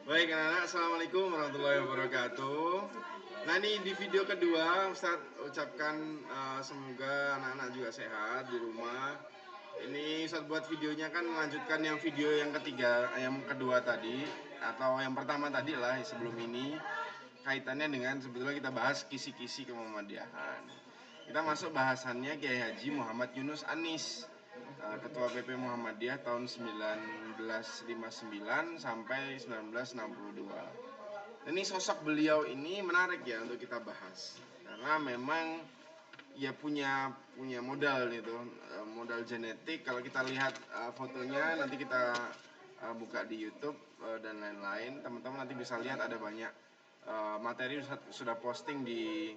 Baik anak-anak, Assalamualaikum warahmatullahi wabarakatuh. Nah ini di video kedua Ustadz ucapkan semoga anak-anak juga sehat di rumah. Ini Ustadz buat videonya kan melanjutkan yang video yang ketiga, yang kedua tadi, atau yang pertama tadi lah sebelum ini. Kaitannya dengan sebetulnya kita bahas kisi-kisi kemuhammadiyahan. Kita masuk bahasannya Kiai Haji Muhammad Yunus Anis, Ketua PP Muhammadiyah tahun 1959 sampai 1962. Ini sosok beliau ini menarik ya untuk kita bahas karena memang ya punya modal itu, modal genetik. Kalau kita lihat fotonya nanti kita buka di YouTube dan lain-lain, teman-teman nanti bisa lihat ada banyak materi sudah posting di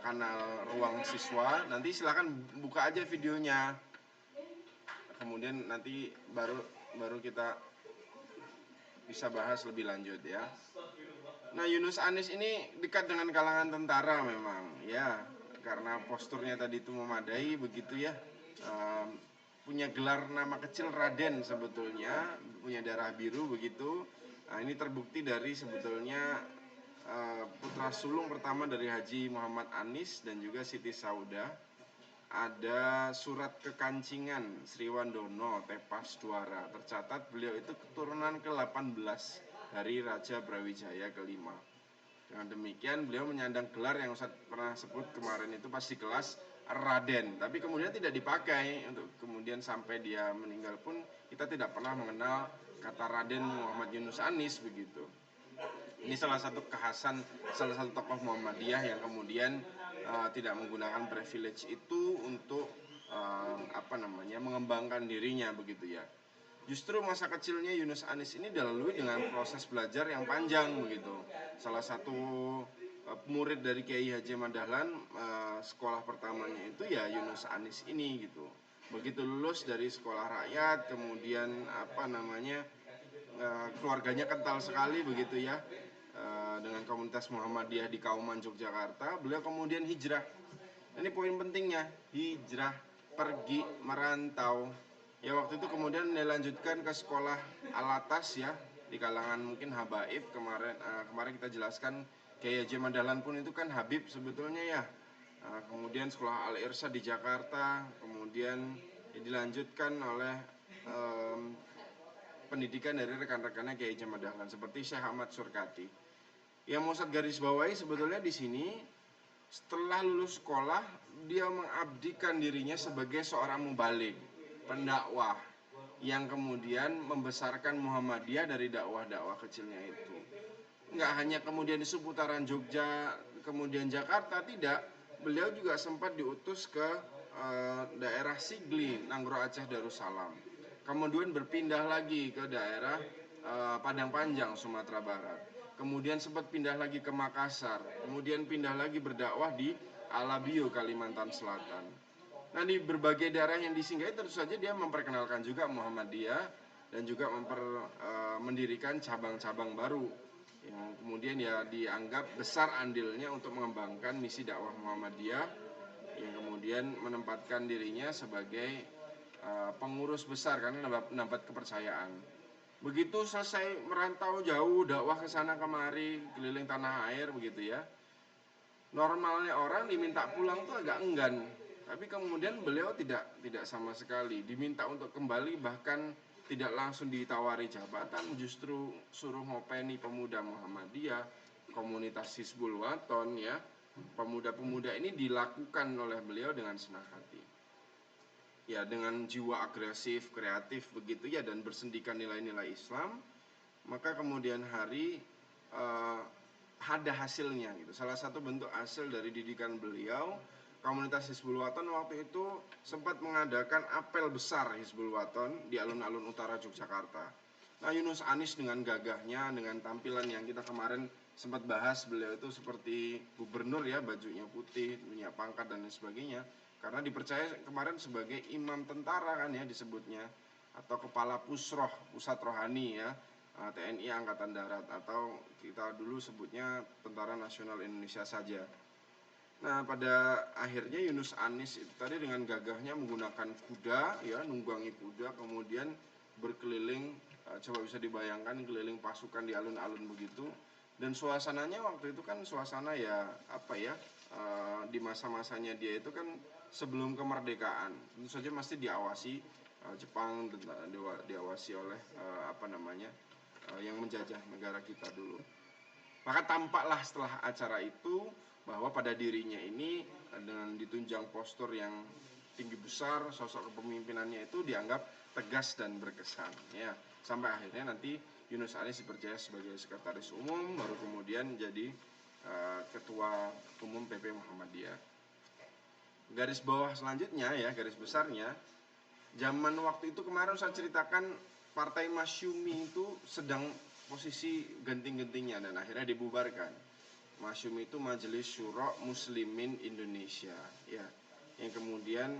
kanal Ruang Siswa. Nanti silakan buka aja videonya. Kemudian nanti baru kita bisa bahas lebih lanjut ya. Nah, Yunus Anis ini dekat dengan kalangan tentara memang ya, karena posturnya tadi itu memadai begitu ya. Punya gelar nama kecil Raden sebetulnya, punya darah biru begitu. Nah, ini terbukti dari sebetulnya putra sulung pertama dari Haji Muhammad Anis dan juga Siti Sauda. Ada surat kekancingan Sriwandono Tepas Duara, tercatat beliau itu keturunan ke-18 dari Raja Brawijaya kelima. Dengan demikian beliau menyandang gelar yang Ustaz pernah sebut kemarin itu pasti kelas Raden, tapi kemudian tidak dipakai untuk kemudian sampai dia meninggal pun kita tidak pernah mengenal kata Raden Muhammad Yunus Anis begitu. Ini salah satu kekhasan salah satu tokoh Muhammadiyah yang kemudian tidak menggunakan privilege itu untuk mengembangkan dirinya begitu ya. Justru masa kecilnya Yunus Anis ini dilalui dengan proses belajar yang panjang begitu. Salah satu murid dari Kiai Haji Madahlan, sekolah pertamanya itu ya Yunus Anis ini gitu. Begitu lulus dari sekolah rakyat, kemudian keluarganya kental sekali begitu ya, dengan komunitas Muhammadiyah di Kauman Yogyakarta. Beliau kemudian hijrah. Ini poin pentingnya, hijrah, pergi merantau. Ya waktu itu kemudian dilanjutkan ke sekolah Alatas ya, di kalangan mungkin habaib. Kemarin kita jelaskan Kiai Haji Madahlan pun itu kan habib sebetulnya ya. Kemudian sekolah Al Irsyad di Jakarta, kemudian dilanjutkan oleh pendidikan dari rekan-rekannya Kiai Haji Madahlan seperti Syekh Ahmad Surkati. Yang mau garis bawahi sebetulnya di sini, setelah lulus sekolah dia mengabdikan dirinya sebagai seorang mubalik, pendakwah yang kemudian membesarkan Muhammadiyah dari dakwah-dakwah kecilnya itu. Nggak hanya kemudian di seputaran Jogja, kemudian Jakarta, tidak. Beliau juga sempat diutus ke daerah Sigli, Nanggro Aceh Darussalam. Kemudian berpindah lagi ke daerah Padang Panjang, Sumatera Barat. Kemudian sempat pindah lagi ke Makassar. Kemudian pindah lagi berdakwah di Alabio, Kalimantan Selatan. Nah di berbagai daerah yang disinggahi tentu saja dia memperkenalkan juga Muhammadiyah dan juga mendirikan cabang-cabang baru yang kemudian ya dianggap besar andilnya untuk mengembangkan misi dakwah Muhammadiyah, yang kemudian menempatkan dirinya sebagai pengurus besar karena mendapat kepercayaan. Begitu selesai merantau jauh dakwah ke sana kemari keliling tanah air begitu ya, normalnya orang diminta pulang tuh agak enggan, tapi kemudian beliau tidak sama sekali diminta untuk kembali, bahkan tidak langsung ditawari jabatan, justru suruh ngopeni pemuda Muhammadiyah, komunitas Hizbul Waton ya. Pemuda-pemuda ini dilakukan oleh beliau dengan senang hati. Ya dengan jiwa agresif, kreatif begitu ya, dan bersendikan nilai-nilai Islam. Maka kemudian hari ada hasilnya gitu. Salah satu bentuk hasil dari didikan beliau, komunitas Hizbul Waton waktu itu sempat mengadakan apel besar Hizbul Waton di alun-alun utara Yogyakarta. Nah Yunus Anis dengan gagahnya, dengan tampilan yang kita kemarin sempat bahas, beliau itu seperti gubernur ya, bajunya putih, punya pangkat dan lain sebagainya, karena dipercaya kemarin sebagai imam tentara kan ya disebutnya, atau kepala pusroh, pusat rohani ya, TNI Angkatan Darat, atau kita dulu sebutnya Tentara Nasional Indonesia saja. Nah pada akhirnya Yunus Anis itu tadi dengan gagahnya menggunakan kuda ya, nunggangi kuda, kemudian berkeliling Coba bisa dibayangkan keliling pasukan di alun-alun begitu, dan suasananya waktu itu kan suasana ya apa ya, di masa-masanya dia itu kan sebelum kemerdekaan, tentu saja masih diawasi Jepang, diawasi oleh apa namanya, yang menjajah negara kita dulu. Maka tampaklah setelah acara itu bahwa pada dirinya ini dengan ditunjang postur yang tinggi besar, sosok kepemimpinannya itu dianggap tegas dan berkesan ya. Sampai akhirnya nanti Yunus Anis dipercaya sebagai sekretaris umum, baru kemudian jadi ketua umum PP Muhammadiyah. Garis bawah selanjutnya ya, garis besarnya, zaman waktu itu kemarin saya ceritakan Partai Masyumi itu sedang posisi genting-gentingnya dan akhirnya dibubarkan. Masyumi itu Majelis Syuro Muslimin Indonesia ya, yang kemudian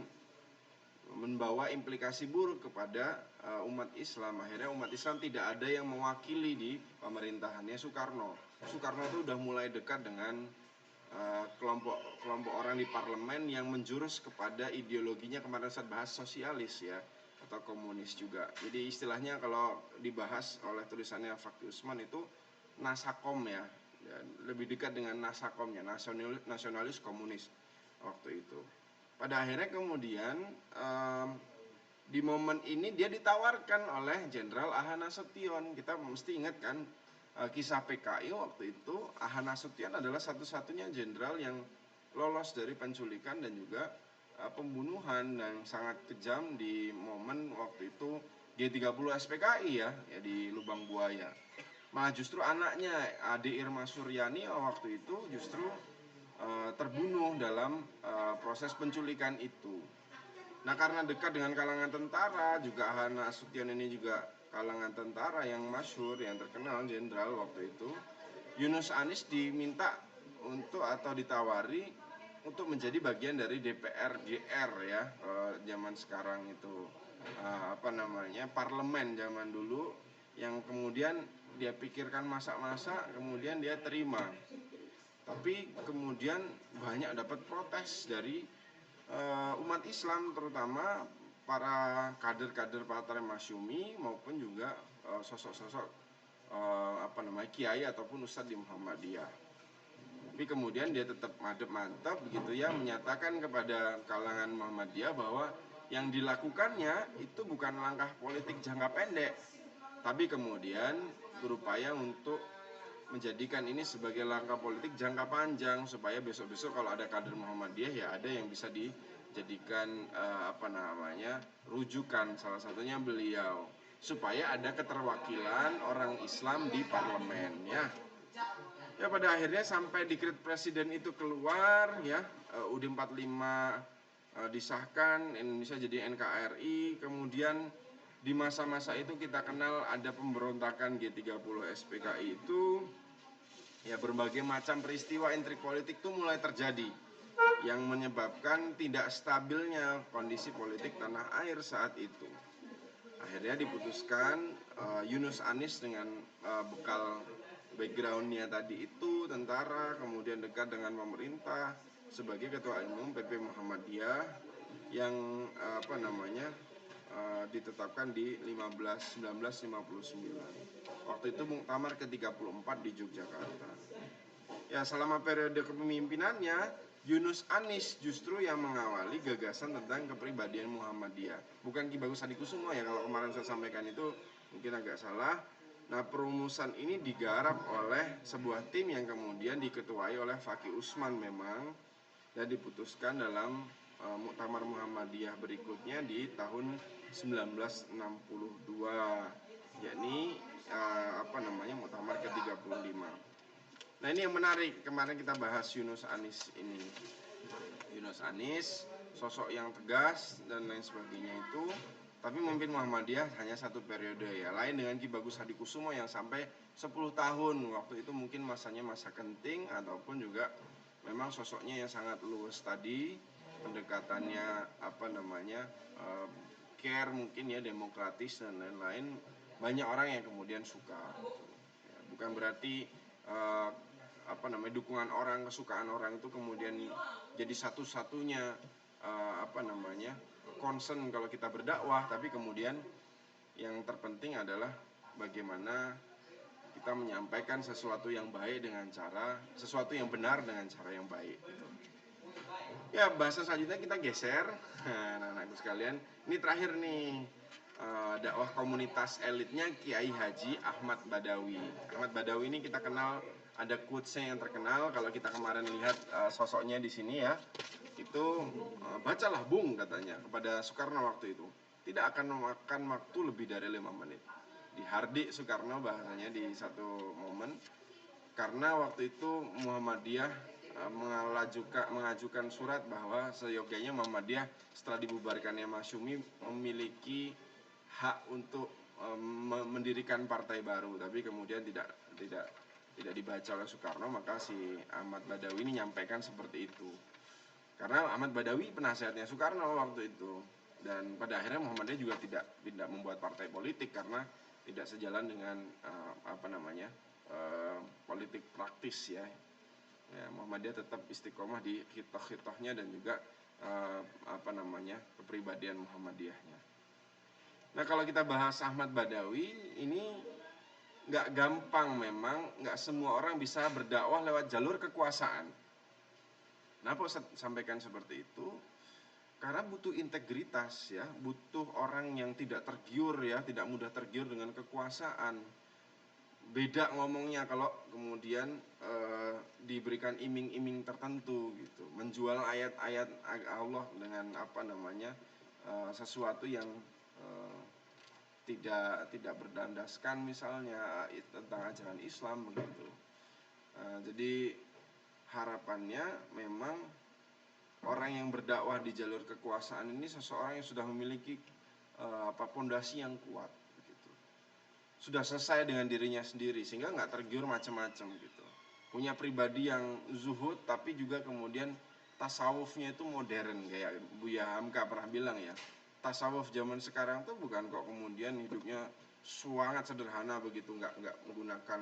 membawa implikasi buruk kepada umat Islam. Akhirnya umat Islam tidak ada yang mewakili di pemerintahannya Soekarno. Soekarno itu udah mulai dekat dengan kelompok orang di parlemen yang menjurus kepada ideologinya, kemarin saya bahas, sosialis ya, atau komunis juga. Jadi istilahnya kalau dibahas oleh tulisannya Fakih Usman itu Nasakom ya, lebih dekat dengan Nasakomnya, nasionalis komunis waktu itu. Pada akhirnya kemudian di momen ini dia ditawarkan oleh Jenderal Aha Nasution. Kita mesti ingat kan kisah PKI waktu itu. Aha Nasution adalah satu-satunya jenderal yang lolos dari penculikan dan juga pembunuhan yang sangat kejam di momen waktu itu G30 SPKI ya di Lubang Buaya. Malah justru anaknya Ade Irma Suryani waktu itu justru terbunuh dalam proses penculikan itu. Nah karena dekat dengan kalangan tentara, juga Aha Nasution ini juga kalangan tentara yang masyhur, yang terkenal, jenderal waktu itu, Yunus Anis diminta untuk atau ditawari untuk menjadi bagian dari DPR GR ya, zaman sekarang itu apa namanya, parlemen zaman dulu, yang kemudian dia pikirkan masa-masa, kemudian dia terima. Tapi kemudian banyak dapat protes dari umat Islam, terutama para kader-kader Partai Masyumi maupun juga sosok-sosok apa namanya, kiai ataupun ustadz di Muhammadiyah. Tapi kemudian dia tetap mantap begitu ya, menyatakan kepada kalangan Muhammadiyah bahwa yang dilakukannya itu bukan langkah politik jangka pendek, tapi kemudian berupaya untuk menjadikan ini sebagai langkah politik jangka panjang, supaya besok-besok kalau ada kader Muhammadiyah ya ada yang bisa dijadikan apa namanya, rujukan, salah satunya beliau, supaya ada keterwakilan orang Islam di parlemen ya. Ya pada akhirnya sampai dekret presiden itu keluar ya, UUD 45 disahkan, Indonesia jadi NKRI. Kemudian di masa-masa itu kita kenal ada pemberontakan G30 SPKI itu ya, berbagai macam peristiwa intrik politik itu mulai terjadi yang menyebabkan tidak stabilnya kondisi politik tanah air saat itu. Akhirnya diputuskan Yunus Anis dengan bekal backgroundnya tadi itu tentara, kemudian dekat dengan pemerintah, sebagai ketua umum PP Muhammadiyah yang apa namanya ditetapkan di 1959. Waktu itu muktamar ke-34 di Yogyakarta. Ya selama periode kepemimpinannya Yunus Anis justru yang mengawali gagasan tentang kepribadian Muhammadiyah, bukan Ki Bagus Hadikusumo ya, kalau kemarin saya sampaikan itu mungkin agak salah. Nah perumusan ini digarap oleh sebuah tim yang kemudian diketuai oleh Fakih Usman memang, dan diputuskan dalam Muktamar Muhammadiyah berikutnya di tahun 1962, yakni apa namanya, Muktamar ke-35. Nah ini yang menarik, kemarin kita bahas Yunus Anis ini. Yunus Anis, sosok yang tegas dan lain sebagainya itu, tapi memimpin Muhammadiyah hanya satu periode ya. Lain dengan Ki Bagus Hadikusumo yang sampai 10 tahun. Waktu itu mungkin masanya masa genting, ataupun juga memang sosoknya yang sangat luwes tadi, pendekatannya apa namanya, care mungkin ya, demokratis dan lain-lain. Banyak orang yang kemudian suka. Ya, bukan berarti apa namanya, dukungan orang, kesukaan orang itu kemudian jadi satu-satunya apa namanya, concern kalau kita berdakwah, tapi kemudian yang terpenting adalah bagaimana kita menyampaikan sesuatu yang baik dengan cara, sesuatu yang benar dengan cara yang baik. Ya, bahasa selanjutnya kita geser. Nah, anak-anakku sekalian, ini terakhir nih, dakwah komunitas elitnya Kiai Haji Ahmad Badawi. Ahmad Badawi ini kita kenal, ada quotes-nya yang terkenal. Kalau kita kemarin lihat sosoknya di sini ya, itu bacalah Bung katanya kepada Soekarno waktu itu. Tidak akan memakan waktu lebih dari 5 menit. Dihardik Soekarno bahasanya di satu momen, karena waktu itu Muhammadiyah mengajukan surat bahwa seyogyanya Muhammadiyah setelah dibubarkannya Masyumi memiliki hak untuk mendirikan partai baru, tapi kemudian tidak dibaca oleh Soekarno. Maka si Ahmad Badawi ini menyampaikan seperti itu, karena Ahmad Badawi penasehatnya Soekarno waktu itu, dan pada akhirnya Muhammadiyah juga tidak membuat partai politik karena tidak sejalan dengan politik praktis ya. Muhammadiyah tetap istiqomah di khitoh-khitohnya dan juga kepribadian Muhammadiyahnya. Nah, kalau kita bahas Ahmad Badawi ini nggak gampang, memang nggak semua orang bisa berdakwah lewat jalur kekuasaan. Kenapa Ustaz sampaikan seperti itu? Karena butuh integritas ya, butuh orang yang tidak tergiur ya, tidak mudah tergiur dengan kekuasaan. Beda ngomongnya kalau kemudian diberikan iming-iming tertentu gitu, menjual ayat-ayat Allah dengan sesuatu yang tidak berdandaskan misalnya tentang ajaran Islam begitu. Jadi harapannya memang orang yang berdakwah di jalur kekuasaan ini seseorang yang sudah memiliki pondasi yang kuat gitu. Sudah selesai dengan dirinya sendiri sehingga nggak tergiur macam-macam gitu. Punya pribadi yang zuhud tapi juga kemudian tasawufnya itu modern, kayak Buya Hamka pernah bilang ya. Tasawuf zaman sekarang tuh bukan kok kemudian hidupnya sangat sederhana begitu, nggak menggunakan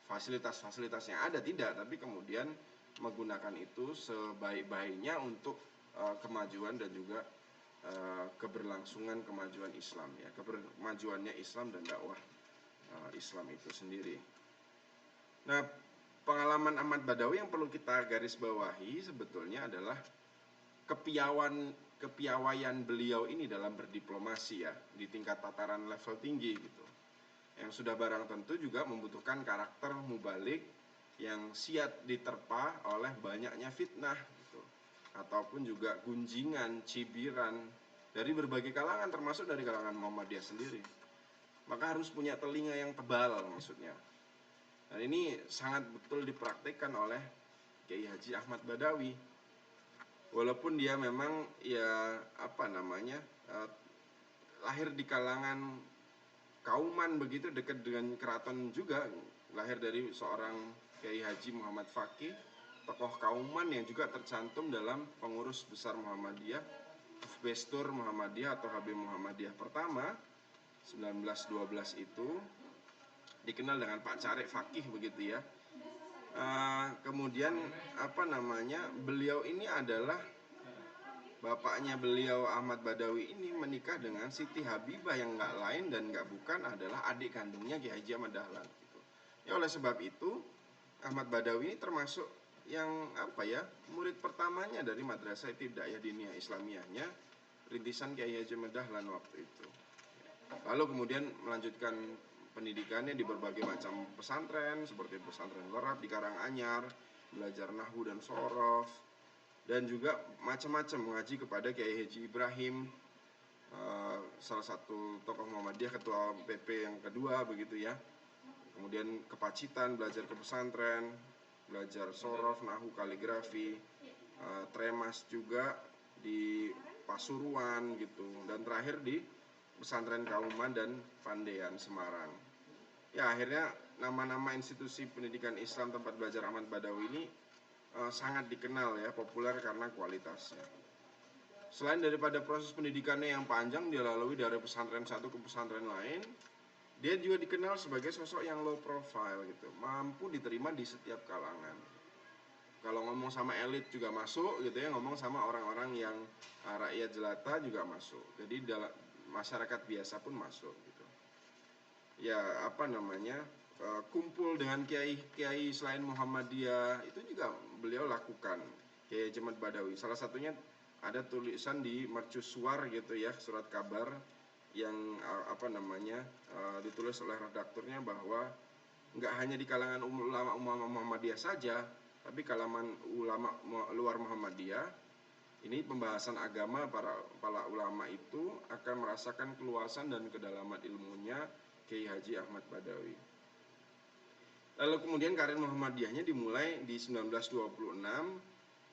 fasilitas-fasilitas yang ada, tidak, tapi kemudian menggunakan itu sebaik-baiknya untuk kemajuan dan juga keberlangsungan kemajuan Islam ya, kemajuannya Islam dan dakwah Islam itu sendiri. Nah, pengalaman Ahmad Badawi yang perlu kita garis bawahi sebetulnya adalah kepiawaian beliau ini dalam berdiplomasi ya, di tingkat tataran level tinggi gitu. Yang sudah barang tentu juga membutuhkan karakter mubalik yang siap diterpa oleh banyaknya fitnah gitu, ataupun juga gunjingan, cibiran dari berbagai kalangan, termasuk dari kalangan Muhammadiyah sendiri. Maka harus punya telinga yang tebal maksudnya. Dan ini sangat betul dipraktikkan oleh Kiai Haji Ahmad Badawi. Walaupun dia memang lahir di kalangan kauman begitu, dekat dengan keraton juga, lahir dari seorang Kiai Haji Muhammad Faqih, tokoh kauman yang juga tercantum dalam pengurus besar Muhammadiyah, Bestur Muhammadiyah atau HB Muhammadiyah pertama 1912 itu, dikenal dengan Pak Carek Faqih begitu ya. Kemudian beliau ini adalah bapaknya beliau Ahmad Badawi ini menikah dengan Siti Habibah yang nggak lain dan nggak bukan adalah adik kandungnya Kiai Haji Ahmad Dahlan gitu. Ya, oleh sebab itu Ahmad Badawi ini termasuk yang murid pertamanya dari Madrasah Ibtidaiyah Diniyah Islamiyahnya rintisan Kiai Haji Ahmad Dahlan waktu itu. Lalu kemudian melanjutkan pendidikannya di berbagai macam pesantren seperti pesantren Lerap di Karanganyar, belajar nahwu dan sorof, dan juga macam-macam mengaji kepada Kiai Haji Ibrahim, salah satu tokoh Muhammadiyah, ketua PP yang kedua begitu ya. Kemudian ke Pacitan belajar ke pesantren, belajar sorof, nahwu, kaligrafi, tremas juga di Pasuruan gitu, dan terakhir di pesantren Kauman dan Pandean Semarang. Ya, akhirnya nama-nama institusi pendidikan Islam tempat belajar Ahmad Badawi ini sangat dikenal ya, populer karena kualitasnya. Selain daripada proses pendidikannya yang panjang dia lalui dari pesantren satu ke pesantren lain, dia juga dikenal sebagai sosok yang low profile gitu, mampu diterima di setiap kalangan. Kalau ngomong sama elit juga masuk gitu ya, ngomong sama orang-orang yang rakyat jelata juga masuk. Jadi masyarakat biasa pun masuk gitu. Ya kumpul dengan kiai-kiai selain Muhammadiyah itu juga beliau lakukan. Kiai Haji Ahmad Badawi, salah satunya ada tulisan di mercusuar gitu ya, surat kabar yang ditulis oleh redakturnya bahwa nggak hanya di kalangan ulama Muhammadiyah saja, tapi kalangan ulama luar Muhammadiyah ini pembahasan agama para ulama itu akan merasakan keluasan dan kedalaman ilmunya Kiai Haji Ahmad Badawi. Lalu kemudian karir Muhammadiyahnya dimulai di 1926,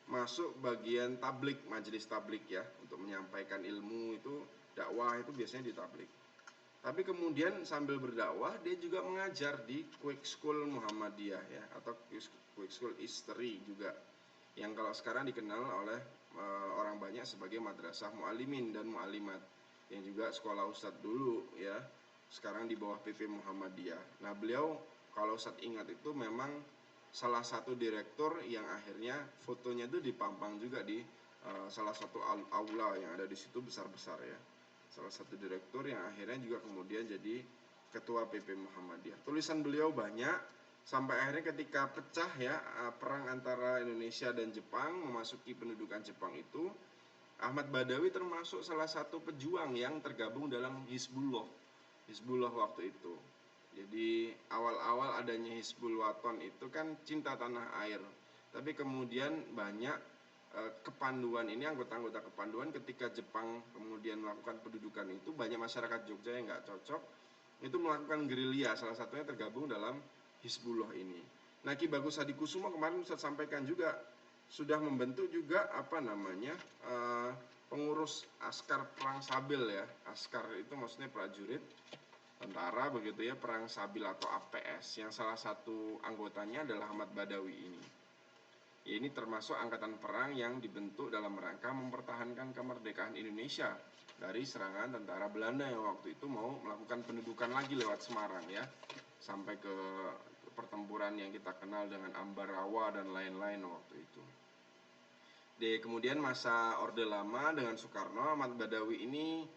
masuk bagian tablik, majelis tablik ya, untuk menyampaikan ilmu itu, dakwah itu biasanya di tablik. Tapi kemudian sambil berdakwah dia juga mengajar di Quick School Muhammadiyah ya, atau Quick School History juga, yang kalau sekarang dikenal oleh orang banyak sebagai Madrasah Mu'alimin dan Mu'alimat, yang juga sekolah ustadz dulu ya, sekarang di bawah PP Muhammadiyah. Nah beliau kalau Ustadz ingat itu memang salah satu direktur yang akhirnya fotonya itu dipampang juga di salah satu aula yang ada di situ besar-besar ya. Salah satu direktur yang akhirnya juga kemudian jadi ketua PP Muhammadiyah. Tulisan beliau banyak sampai akhirnya ketika pecah ya perang antara Indonesia dan Jepang, memasuki pendudukan Jepang itu, Ahmad Badawi termasuk salah satu pejuang yang tergabung dalam Hizbullah waktu itu. Jadi awal-awal adanya Hizbul Waton itu kan cinta tanah air. Tapi kemudian banyak kepanduan ini, anggota-anggota kepanduan ketika Jepang kemudian melakukan pendudukan itu, banyak masyarakat Jogja yang nggak cocok, itu melakukan gerilya, salah satunya tergabung dalam Hizbullah ini. Nah Ki Bagus Hadikusuma kemarin saya sampaikan juga sudah membentuk juga pengurus Askar Perang Sabil ya. Askar itu maksudnya prajurit tentara begitu ya, Perang Sabil atau APS, yang salah satu anggotanya adalah Ahmad Badawi ini. Ya, ini termasuk angkatan perang yang dibentuk dalam rangka mempertahankan kemerdekaan Indonesia dari serangan tentara Belanda yang waktu itu mau melakukan pendudukan lagi lewat Semarang ya, sampai ke pertempuran yang kita kenal dengan Ambarawa dan lain-lain waktu itu. Kemudian masa Orde Lama dengan Soekarno, Ahmad Badawi ini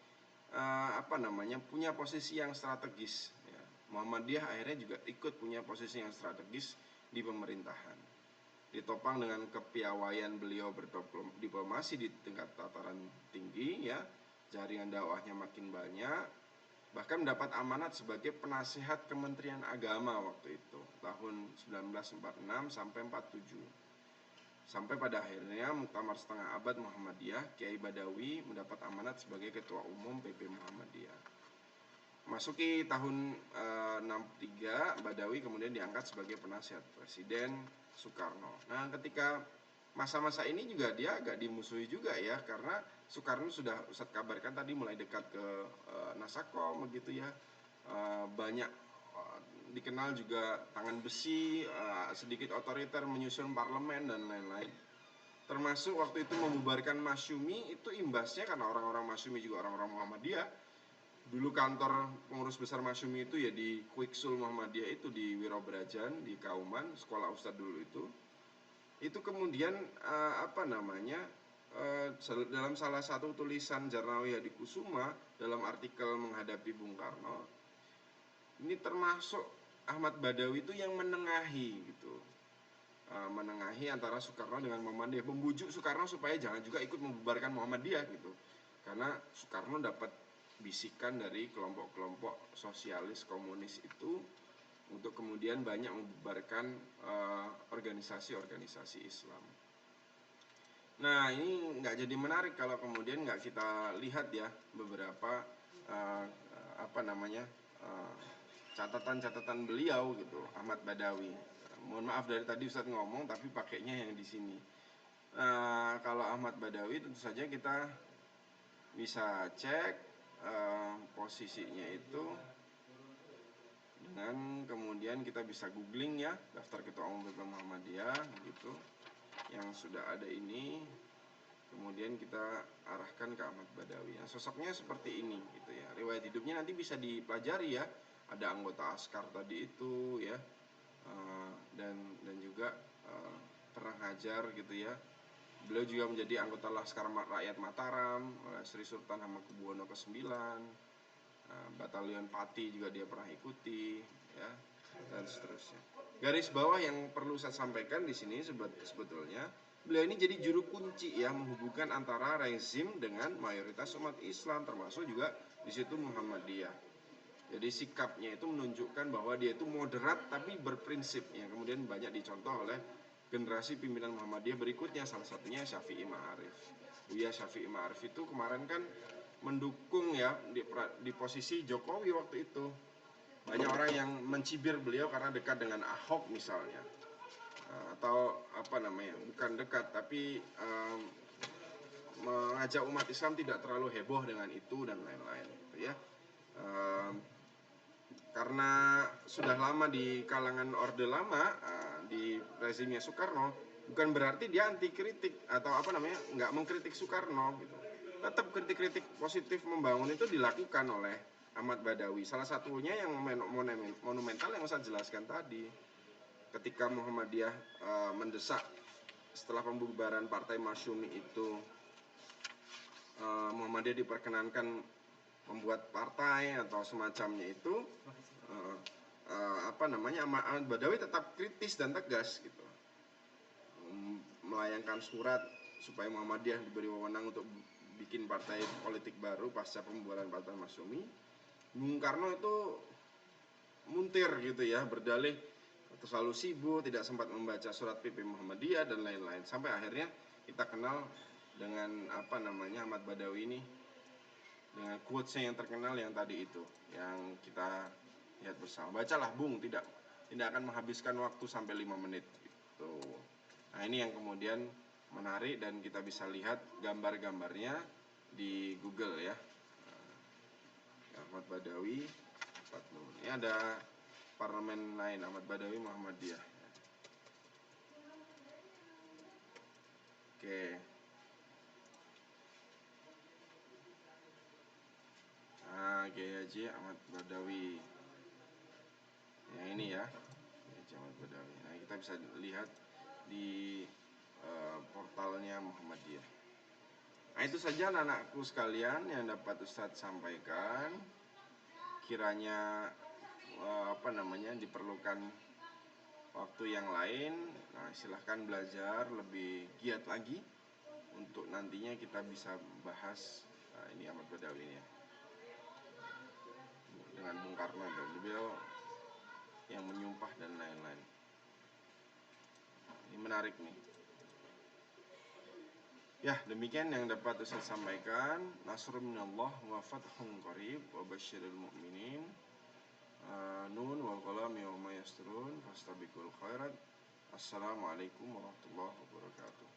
punya posisi yang strategis ya. Muhammadiyah akhirnya juga ikut punya posisi yang strategis di pemerintahan, ditopang dengan kepiawaian beliau berdiplomasi di tingkat tataran tinggi ya, jaringan dakwahnya makin banyak, bahkan mendapat amanat sebagai penasehat Kementerian Agama waktu itu tahun 1946 sampai 47. Sampai pada akhirnya Muktamar Setengah Abad Muhammadiyah, Kiai Badawi mendapat amanat sebagai Ketua Umum PP Muhammadiyah. Masuki tahun 63, Badawi kemudian diangkat sebagai penasihat Presiden Soekarno. Nah ketika masa-masa ini juga dia agak dimusuhi juga ya, karena Soekarno sudah Ustadz kabarkan tadi mulai dekat ke Nasakom begitu ya, banyak dikenal juga tangan besi, sedikit otoriter, menyusun parlemen dan lain-lain. Termasuk waktu itu membubarkan Masyumi, itu imbasnya karena orang-orang Masyumi juga orang-orang Muhammadiyah. Dulu kantor pengurus besar Masyumi itu ya di Quicksul Muhammadiyah itu di Wirobrajan, di Kauman, sekolah ustadz dulu itu. Itu kemudian dalam salah satu tulisan Jarnawi Hadikusuma dalam artikel menghadapi Bung Karno, ini termasuk Ahmad Badawi itu yang menengahi gitu, menengahi antara Soekarno dengan Muhammadiyah, membujuk Soekarno supaya jangan juga ikut membubarkan Muhammadiyah gitu, karena Soekarno dapat bisikan dari kelompok-kelompok sosialis komunis itu untuk kemudian banyak membubarkan organisasi-organisasi Islam. Nah ini nggak jadi menarik kalau kemudian nggak kita lihat ya beberapa catatan-catatan beliau gitu, Ahmad Badawi. Mohon maaf dari tadi Ustadz ngomong tapi pakainya yang di sini. Kalau Ahmad Badawi tentu saja kita bisa cek posisinya itu dengan kemudian kita bisa googling ya, daftar Ketua Umum PP Muhammadiyah gitu, yang sudah ada ini. Kemudian kita arahkan ke Ahmad Badawi. Nah, sosoknya seperti ini gitu ya. Riwayat hidupnya nanti bisa dipelajari ya. Ada anggota Askar tadi itu ya, dan juga pernah ngajar gitu ya Beliau juga menjadi anggota Laskar Rakyat Mataram oleh Sri Sultan Hamengkubuwono ke-9. Batalion Pati juga dia pernah ikuti, ya, dan seterusnya. Garis bawah yang perlu saya sampaikan di sini sebetulnya beliau ini jadi juru kunci ya menghubungkan antara rezim dengan mayoritas umat Islam, termasuk juga di situ Muhammadiyah. Jadi sikapnya itu menunjukkan bahwa dia itu moderat tapi berprinsip, yang kemudian banyak dicontoh oleh generasi pimpinan Muhammadiyah berikutnya, salah satunya Syafi'i Ma'arif. Buya Syafi'i Ma'arif itu kemarin kan mendukung ya di posisi Jokowi waktu itu. Banyak orang yang mencibir beliau karena dekat dengan Ahok misalnya, atau apa namanya, bukan dekat tapi mengajak umat Islam tidak terlalu heboh dengan itu dan lain-lain, ya. Karena sudah lama di kalangan Orde Lama, di rezimnya Soekarno, bukan berarti dia anti kritik atau apa namanya, nggak mengkritik Soekarno gitu. Tetap kritik-kritik positif membangun itu dilakukan oleh Ahmad Badawi. Salah satunya yang monumental yang saya jelaskan tadi, ketika Muhammadiyah mendesak setelah pembubaran Partai Masyumi itu, Muhammadiyah diperkenankan membuat partai atau semacamnya itu, Ahmad Badawi tetap kritis dan tegas gitu, melayangkan surat supaya Muhammadiyah diberi wewenang untuk bikin partai politik baru pasca pembubaran Partai Masyumi. Bung Karno itu muntir gitu ya, berdalih selalu sibuk, tidak sempat membaca surat PP Muhammadiyah dan lain-lain, sampai akhirnya kita kenal dengan Ahmad Badawi ini dengan quotes-nya yang terkenal yang tadi itu, yang kita lihat bersama. Bacalah Bung, tidak akan menghabiskan waktu sampai 5 menit gitu. Nah, ini yang kemudian menarik dan kita bisa lihat gambar-gambarnya di Google ya. Ahmad Badawi, ini ada parlemen lain, Ahmad Badawi Muhammadiyah. Oke. Kiai Haji Ahmad Badawi. Yang ini ya, Ahmad Badawi. Nah, kita bisa lihat di portalnya Muhammadiyah. Nah, itu saja anak-anakku sekalian yang dapat Ustadz sampaikan. Kiranya diperlukan waktu yang lain, nah silahkan belajar lebih giat lagi untuk nantinya kita bisa bahas ini Ahmad Badawi ini ya, dengan Bung Karno dan beliau yang menyumpah dan lain-lain. Ini menarik nih. Ya, demikian yang dapat saya sampaikan. Nasrun minallah wa fathun qarib wa basyiril mu'minin. Nun wal qalami wa ma yasturun fastabiqul khairat. Assalamualaikum warahmatullahi wabarakatuh.